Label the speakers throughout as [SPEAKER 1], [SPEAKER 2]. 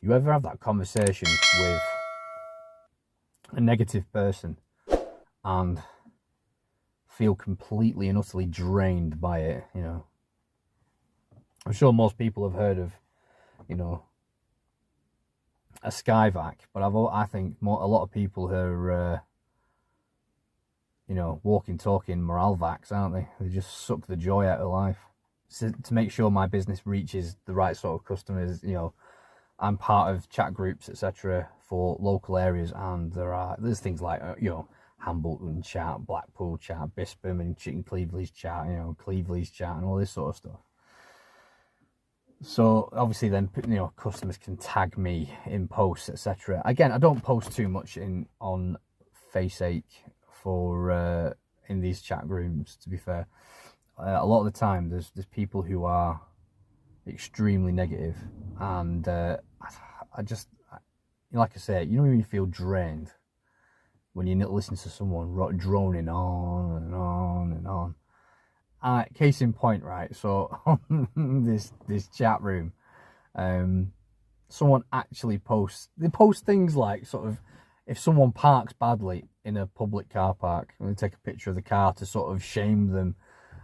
[SPEAKER 1] You ever have that conversation with a negative person and feel completely and utterly drained by it? You know, I'm sure most people have heard of, you know, a skyvac, but I think a lot of people are, you know, walking, talking morale vacs, aren't they? They just suck the joy out of life. So to make sure my business reaches the right sort of customers, you know, I'm part of chat groups, etc., for local areas, and there's things like, you know, Hambleton chat, Blackpool chat, Bispam and Chicken Cleveley's chat, you know, Cleveley's chat, and all this sort of stuff. So obviously then, you know, customers can tag me in posts, etc. Again, I don't post too much on faceache for in these chat rooms, to be fair. A lot of the time there's people who are extremely negative, and I just, like I say, you know, when you feel drained when you listen to someone droning on and on and on. Case in point, right? So on this chat room, someone actually posts things like, sort of, if someone parks badly in a public car park, and they take a picture of the car to sort of shame them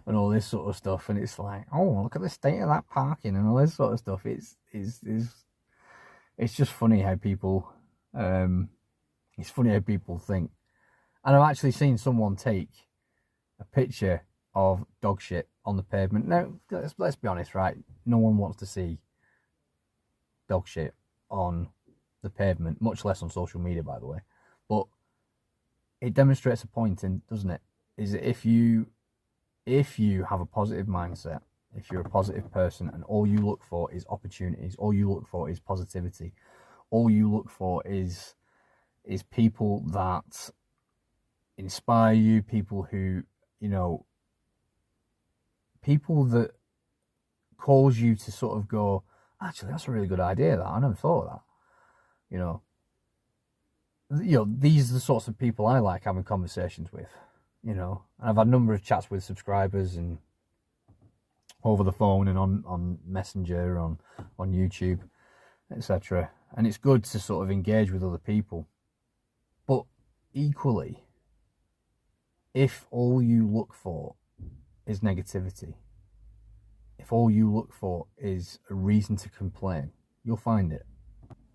[SPEAKER 1] and all this sort of stuff, and it's like, oh, look at the state of that parking and all this sort of stuff. It's just funny how people think. And I've actually seen someone take a picture of dog shit on the pavement. Now, let's be honest, right? No one wants to see dog shit on the pavement, much less on social media, by the way. But it demonstrates a point, doesn't it? Is that if you have a positive mindset, if you're a positive person, and all you look for is opportunities, all you look for is positivity, all you look for is people that inspire you, people who, you know, people that cause you to sort of go, actually, that's a really good idea, that I never thought of that. You know, these are the sorts of people I like having conversations with. You know, and I've had a number of chats with subscribers, and over the phone and on Messenger, on YouTube, etc. And it's good to sort of engage with other people. But equally, if all you look for is negativity, if all you look for is a reason to complain, you'll find it.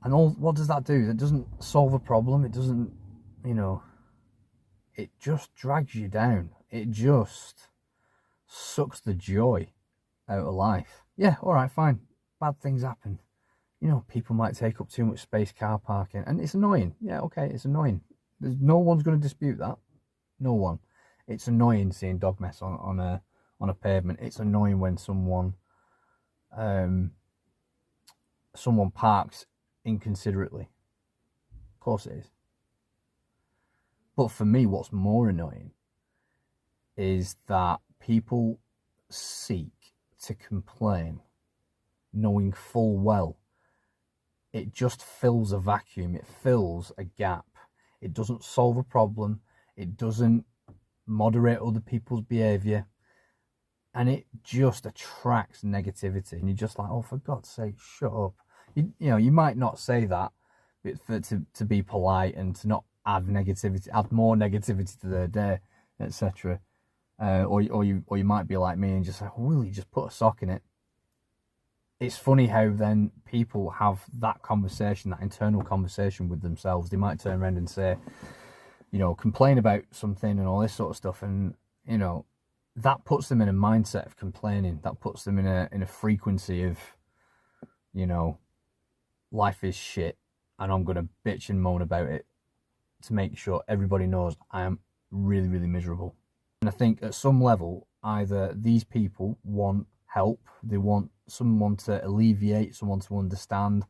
[SPEAKER 1] And what does that do? That doesn't solve a problem. It doesn't, you know, it just drags you down. It just sucks the joy out of life. Yeah, all right, fine. Bad things happen. You know, people might take up too much space car parking, and it's annoying. Yeah, okay, it's annoying. No one's going to dispute that. No one. It's annoying seeing dog mess on a pavement. It's annoying when someone parks inconsiderately. Of course it is. But for me, what's more annoying is that people seek to complain, knowing full well it just fills a vacuum. It fills a gap. It doesn't solve a problem. It doesn't moderate other people's behaviour. And it just attracts negativity. And you're just like, oh, for God's sake, shut up. You know, you might not say that to be polite and to not add more negativity to their day, etc. Or you might be like me and just like, will you just put a sock in it? It's funny how then people have that conversation, that internal conversation with themselves. They might turn around and say, you know, complain about something and all this sort of stuff, and you know, that puts them in a mindset of complaining. That puts them in a frequency of, you know, life is shit and I'm gonna bitch and moan about it to make sure everybody knows I am really, really miserable. And I think at some level, either these people want help, they want someone to alleviate, someone to understand,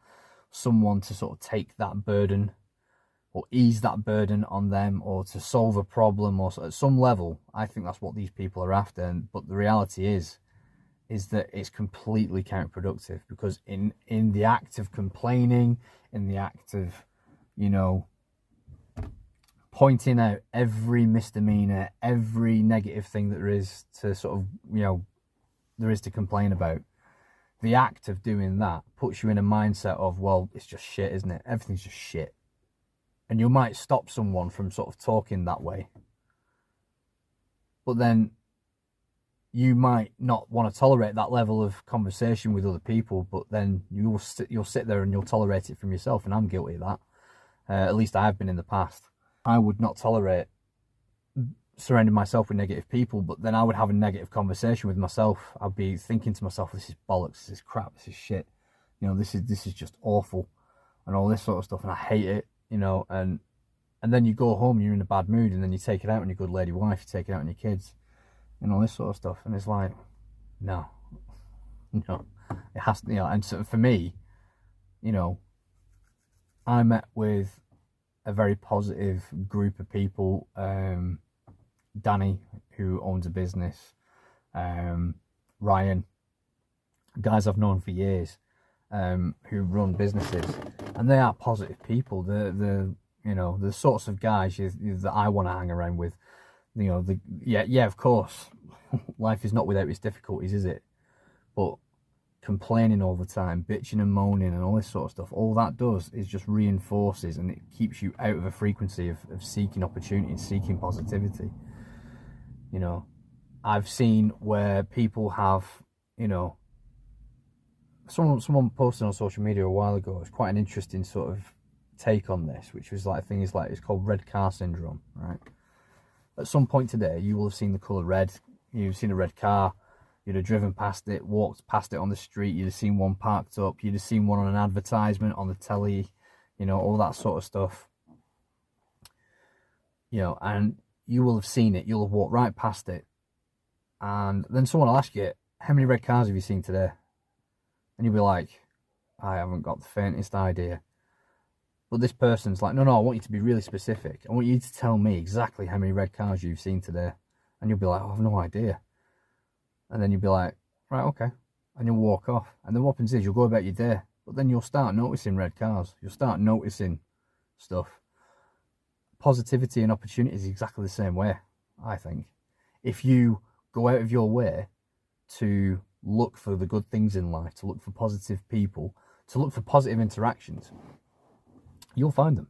[SPEAKER 1] someone to sort of take that burden or ease that burden on them, or to solve a problem, or at some level, I think that's what these people are after. But the reality is that it's completely counterproductive, because in the act of complaining, in the act of, you know, pointing out every misdemeanor, every negative thing that there is to sort of, you know, there is to complain about, the act of doing that puts you in a mindset of, well, it's just shit, isn't it? Everything's just shit. And you might stop someone from sort of talking that way. But then you might not want to tolerate that level of conversation with other people, but then you'll sit there and you'll tolerate it from yourself. And I'm guilty of that. At least I have been in the past. I would not tolerate surrounding myself with negative people, but then I would have a negative conversation with myself. I'd be thinking to myself, this is bollocks, this is crap, this is shit, this is just awful, and all this sort of stuff, and I hate it, and then you go home and you're in a bad mood, and then you take it out on your good lady wife, you take it out on your kids, and all this sort of stuff, and it's like, no, it has to, and so for me, I met with a very positive group of people, Danny, who owns a business, Ryan, guys I've known for years, who run businesses, and they are positive people. The sorts of guys that I want to hang around with. Of course, life is not without its difficulties, is it? But complaining all the time, bitching and moaning and all this sort of stuff, all that does is just reinforces, and it keeps you out of a frequency of seeking opportunity, seeking positivity. I've seen where people have, someone posted on social media a while ago. It's quite an interesting sort of take on this, which was like, it's called red car syndrome, right? At some point today, you will have seen the colour red. You've seen a red car. You'd have driven past it, walked past it on the street. You'd have seen one parked up. You'd have seen one on an advertisement on the telly, all that sort of stuff. And you will have seen it. You'll have walked right past it. And then someone will ask you, how many red cars have you seen today? And you'll be like, I haven't got the faintest idea. But this person's like, no, I want you to be really specific. I want you to tell me exactly how many red cars you've seen today. And you'll be like, I have no idea. And then you'll be like, right, okay. And you'll walk off. And then what happens is you'll go about your day. But then you'll start noticing red cars. You'll start noticing stuff. Positivity and opportunity is exactly the same way, I think. If you go out of your way to look for the good things in life, to look for positive people, to look for positive interactions, you'll find them.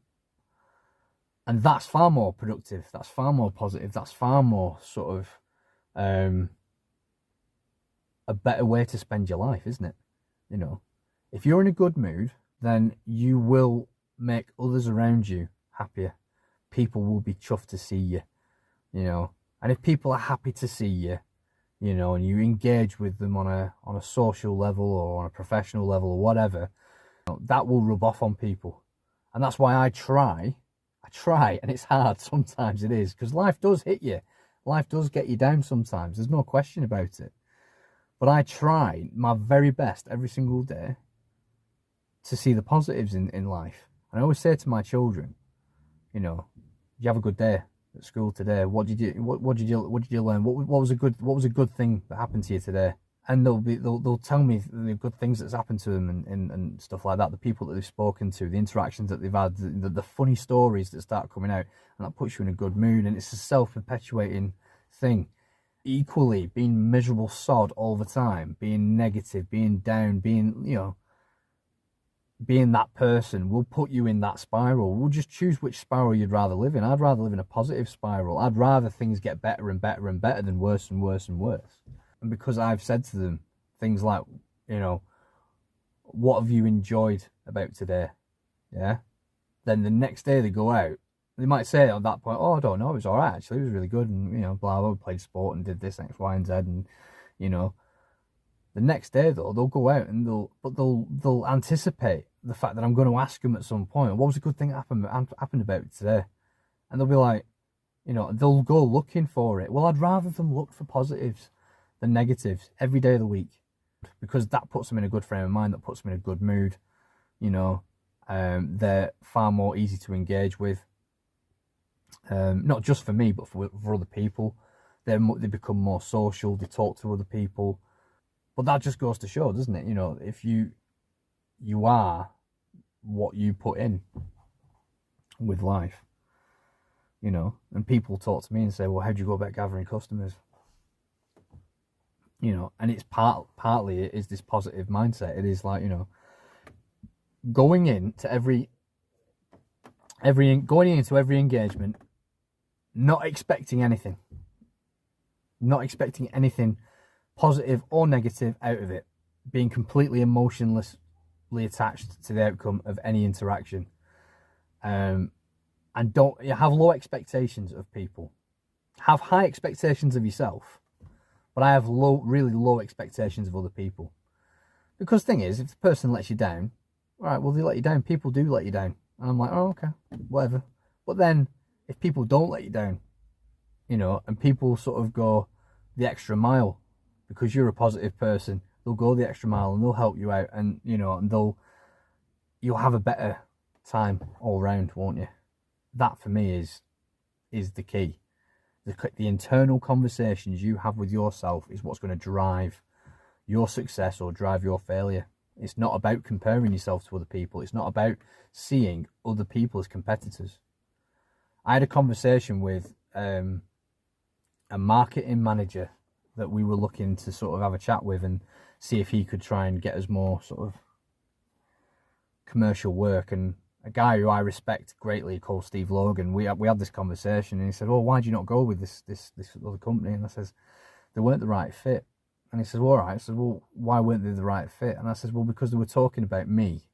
[SPEAKER 1] And that's far more productive. That's far more positive. That's far more sort of a better way to spend your life, isn't it? If you're in a good mood, then you will make others around you happier. People will be chuffed to see you, and if people are happy to see you, and you engage with them on a social level or on a professional level or whatever, that will rub off on people. And that's why I try, and it's hard, sometimes it is, because life does hit you. Life does get you down sometimes, there's no question about it. But I try my very best every single day to see the positives in life. And I always say to my children, you have a good day at school today. What did you learn? What was a good thing that happened to you today? And they'll tell me the good things that's happened to them and stuff like that. The people that they've spoken to, the interactions that they've had, the funny stories that start coming out, and that puts you in a good mood. And it's a self-perpetuating thing. Equally, being miserable sod all the time, being negative, being down, being that person will put you in that spiral. We'll just choose which spiral you'd rather live in. I'd rather live in a positive spiral. I'd rather things get better and better and better than worse and worse and worse. And because I've said to them things like, what have you enjoyed about today? Yeah. Then the next day they go out, they might say at that point, oh, I don't know, it was all right, actually, it was really good. And, blah, blah, we played sport and did this, X, Y, and Z. And, the next day though, they'll go out and they'll anticipate the fact that I'm going to ask them at some point, what was a good thing that happened about today? And they'll be like, they'll go looking for it. Well, I'd rather them look for positives than negatives every day of the week, because that puts them in a good frame of mind, that puts them in a good mood. They're far more easy to engage with, not just for me, but for other people. They become more social, they talk to other people. But that just goes to show, doesn't it? If you are what you put in with life, and people talk to me and say, well, how do you go about gathering customers? you know, and it's partly it is this positive mindset. It is like, you know, going into every engagement, not expecting anything positive or negative out of it, being completely emotionlessly attached to the outcome of any interaction, and don't have low expectations of people. Have high expectations of yourself, but I have really low expectations of other people. Because the thing is, if the person lets you down, all right, well, they let you down. People do let you down. And I'm like, oh, okay, whatever. But then if people don't let you down, you know, and people sort of go the extra mile because you're a positive person, they'll go the extra mile and they'll help you out, and, you know, and you'll have a better time all round, won't you? That for me is the key. The internal conversations you have with yourself is what's going to drive your success or drive your failure. It's not about comparing yourself to other people. It's not about seeing other people as competitors. I had a conversation with a marketing manager that we were looking to sort of have a chat with and see if he could try and get us more sort of commercial work. And a guy who I respect greatly called Steve Logan, we had this conversation, and he said, "Oh, why do you not go with this other company?" And I says, "They weren't the right fit." And he says, "Well, all right." I said, "Well, why weren't they the right fit?" And I said, "Well, because they were talking about me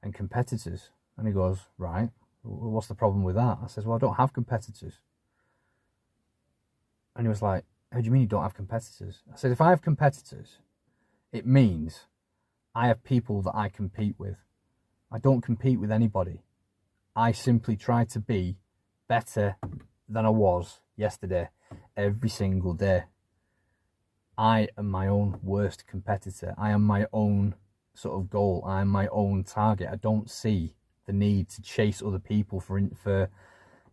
[SPEAKER 1] and competitors." And he goes, "Right, well, what's the problem with that?" I said, "Well, I don't have competitors." And he was like, "How do you mean you don't have competitors?" I said, "If I have competitors, it means I have people that I compete with. I don't compete with anybody. I simply try to be better than I was yesterday, every single day. I am my own worst competitor. I am my own sort of goal. I am my own target. I don't see the need to chase other people for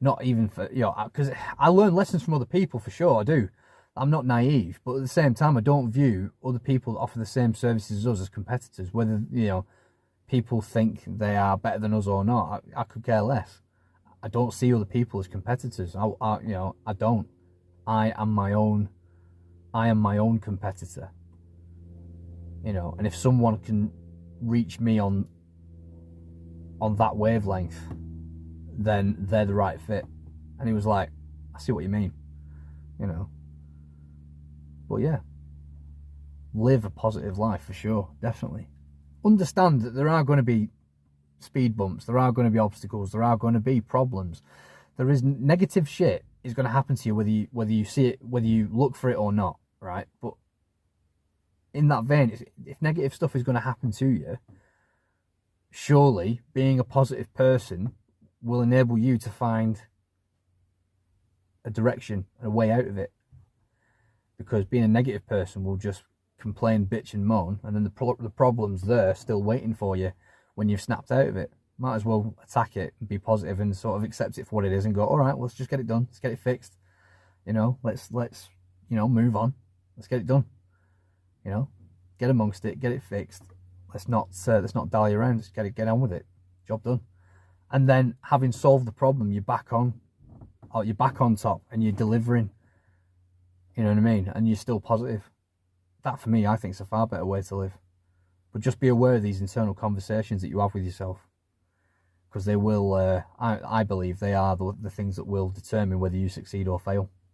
[SPEAKER 1] not even for, you know, because I learn lessons from other people for sure. I do. I'm not naive, but at the same time, I don't view other people that offer the same services as us as competitors. Whether, you know, people think they are better than us or not, I could care less. I don't see other people as competitors. I don't. I am my own competitor. You know, and if someone can reach me on that wavelength, then they're the right fit. And he was like, "I see what you mean," you know. But yeah, live a positive life for sure, definitely. Understand that there are going to be speed bumps, there are going to be obstacles, there are going to be problems. There is negative shit is going to happen to you whether you see it, whether you look for it or not, right? But in that vein, if negative stuff is going to happen to you, surely being a positive person will enable you to find a direction and a way out of it. Because being a negative person will just complain, bitch and moan, and then the problem's there still waiting for you when you've snapped out of it. Might as well attack it and be positive and sort of accept it for what it is and go, all right, let's just get it done. Let's get it fixed. You know, let's you know, move on. Let's get it done. You know, get amongst it, get it fixed. Let's not dally around. Let's get on with it. Job done. And then having solved the problem, you're back on top and you're delivering. You know what I mean? And you're still positive. That for me, I think, is a far better way to live. But just be aware of these internal conversations that you have with yourself, because they will, I believe they are the things that will determine whether you succeed or fail.